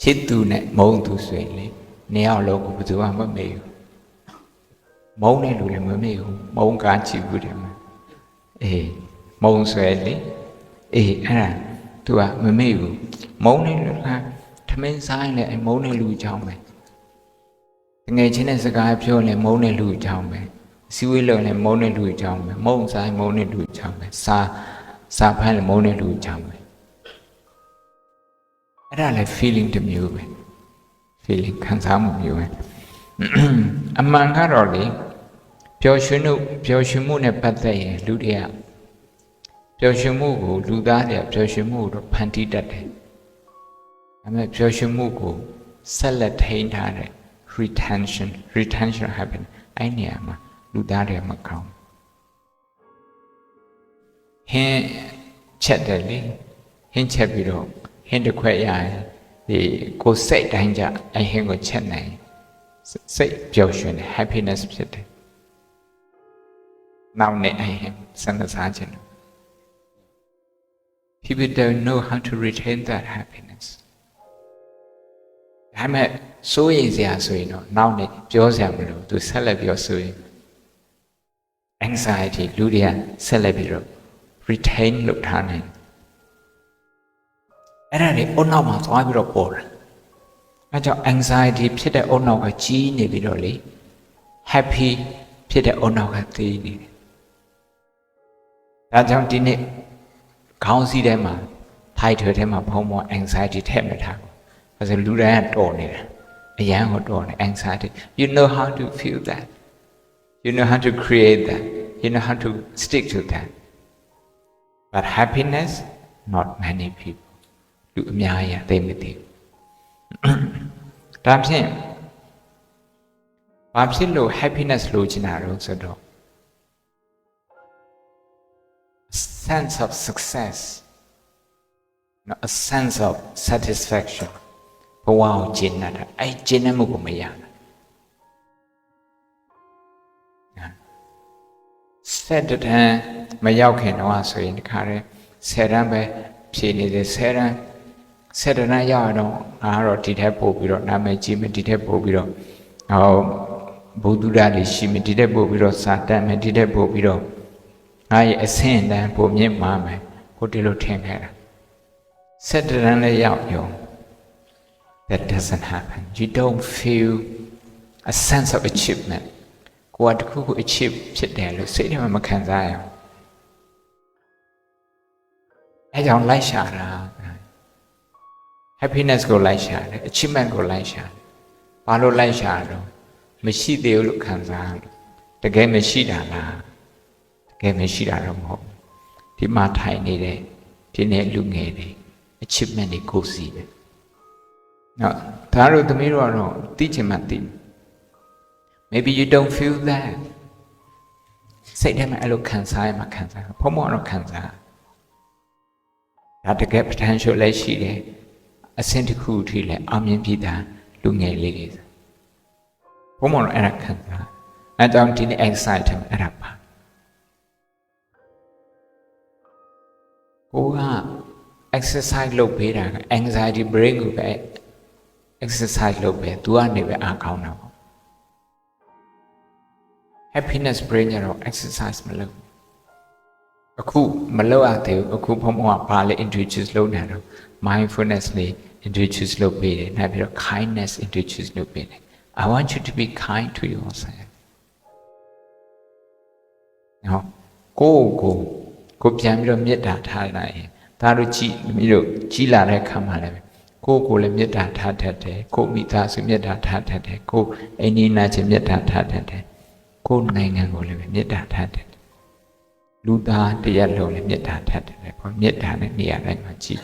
ချစ်သူနဲ့မုန်းသူဆိုရင်လေနှစ်ယောက်လုံးကိုဘယ်သူမှမမေ့ဘူးမုန်းတဲ့လူလည်းမမေ့ဘူးမုန်းကားချစ်ဘူးတယ်မှာအေးမုန်းဆွဲလေအေးအဲ့ဒါ သူကမမေ့ဘူးမုန်းတဲ့လူကထမင်းဆိုင်လေမုန်းတဲ့လူအကြောင်းပဲငယ်ချင်းတဲ့စကားပြောလေမုန်းတဲ့လူအကြောင်းပဲစီဝေးလုံးလေမုန်းတဲ့လူအကြောင်းပဲမုန်းဆိုင်မုန်းတဲ့လူအကြောင်းပဲစာဖမ်းလေမုန်းတဲ့လူအကြောင်းပဲအဲ့ဒါလေ feeling တစ်မျိုးပဲ feeling ခံစားမှုမျိုးပဲအမှန်ကတော့လေပျော်ရွှင်မှုနဲ့ပတ်သက်ရင်လူတွေကပျော်ရွှင်မှုကိုလူသားတွေကပျော်ရွှင်မှုကိုဖန်တီးတတ်တယ်။ဒါပေမဲ့ပျော်ရွှင်မှုကိုဆက်လက်ထိန်းထားတဲ့ retention happen အဲ့နေရာမှာလူသားတွေမကောင်းဟင်းချက်တယ်လေဟင်းချက်ပြီးတော့ဟင်းတစ်ခွက်ရရင်ဒီကိုယ်စိတ်တိုင်းကြအဟင်းကိုချက်နိုင်စိတ်ပျော်ရွှင်တယ် happiness ဖြစ်တယ်။နောက်နေ့အဟင်းစမ်းစားခြင်းPeople don't know how to retain that happiness. ဒါပေမဲ့စိုးရိမ်စရာဆိုရင်တော့နောက်နေ့ပြောစရာမလိုသူဆက်လက်ပြောဆိုရင် anxiety လူတွေကဆက်လက်ပြီးတော့ retain လုပ်ထားနိုင်အဲ့ဒါတွေအုံနောက်မှာသွားပြီးတော့ပေါ်တယ်အဲကြောင့် anxiety ဖြစ်တဲ့အုံနောက်ကကြီးနေပြီးတော့လေ happy ဖြစ်တဲ့အုံနောက်ကသေးနေတယ်ဒါကြောင့်ဒီနေ့ခေါင်းစည်းထဲမှာ title ထဲမှာဖုံးပေါ် anxiety ထည့်မထားဘူး။ဒါဆိုလူတိုင်းကတော်နေတာ။အရန်ကိုတော်နေ anxiety. You know how to feel that. You know how to create that. You know how to stick to that. But happiness, not many people. လူအများကြီးသိမသိဘူး။ဒါဖြင့်ဘာဖြစ်လို့ happiness လိုချင်တာတော့ဆိုတော့sense of success, a sense of satisfaction. ဘဝကိုကျင့်တာအဲ့ကျင့်မှုကိုမရဘူးဆက်တန်းမရောက်ခင်တော့ဆိုရင်ဒီခါရဲ10တန်းပဲဖြည့်နေတယ်10တန်းရောက်တော့ငါကတော့ဒီထက်ပို့ပြီးတော့နာမည်ကြီးမယ်ဒီထက်ပို့ပြီးတော့ဘုဒ္ဓဓာတ်တွေရှိမယ်ဒီထက်ပို့ပြီးတော့စာတတ်မယ်ဒီထက်ပို့ပြီးတော့ငါရဲ့အဆင့်တန်းပုံမြင့်မှာမယ်ကိုဒီလိုထင်ခဲ့တာဆက်တန်းလည်းရောက်ရော that doesn't happen you don't feel a sense of achievement ကိုယ်တခုခု achieve ဖြစ်တယ်လို့စိတ်ထဲမှာမခံစားရဘူးအဲကြောင့်လိုက်ရှာတာ happiness ကိုလိုက်ရှာတယ် achievement ကိုလိုက်ရှာတယ်ဘာလို့လိုက်ရှာတော့မရှိသေးဘူးလို့ခံစားလို့တကယ်မရှိတာလားကဲမရှိတာတော့မဟုတ်ဒီမှာထိုင်နေတဲ့ဒီနေ့လူငယ်တွေ achievement တွေကိုစီးတယ်နော်ဒါတို့သမီးတို့ကတော့သိချင်မှသိ maybe you don't feel that စိတ်ထဲမှာအဲ့လိုခံစားရမှခံစားဘုံဘုံတော့ခံစားဒါတကယ် potential လည်းရှိတယ်အဆင့်တစ်ခုထိလည်းအောင်မြင်ပြီးသားလူငယ်လေးတွေဘုံဘုံတော့အဲ့ဒါခံစားအဲကြောင့်ဒီနေ့ excitement အဲ့ဒါပါကိုက exercise လုပ်ပေးတာ anxiety brain ကိုပဲ exercise လုပ်ပေးသူကနေပဲအားကောင်းတာပေါ့ happiness brain ကျတော့ exercise မလုပ်အခုမလုပ်ရသေးဘူးအခုဘုံဘုံကဘာလဲ introduce လုပ်နေတော့ mindfulness လေး introduce လုပ်ပေးတယ်နောက်ပြီးတော့ kindness introduce လုပ်ပေးတယ် I want you to be kind to yourself နော်ကိုပြန်ပြီးတော့မေတ္တာထားလိုက်ရင်ဒါတို့ကြည်ပြီးတော့ကြီးလာတဲ့ခါမှလည်းကိုလည်းမေတ္တာထားတတ်တယ်ကိုမိသားစုမေတ္တာထားတတ်တယ်ကိုအိမ်နီးနားချင်းမေတ္တာထားတတ်တယ်ကိုနိုင်ငံကိုလည်းမေတ္တာထားတတ်တယ်လူသားတရက်လုံးလည်းမေတ္တာထားတတ်တယ်ဘာမေတ္တာနဲ့နေရာတိုင်းမှာကြည်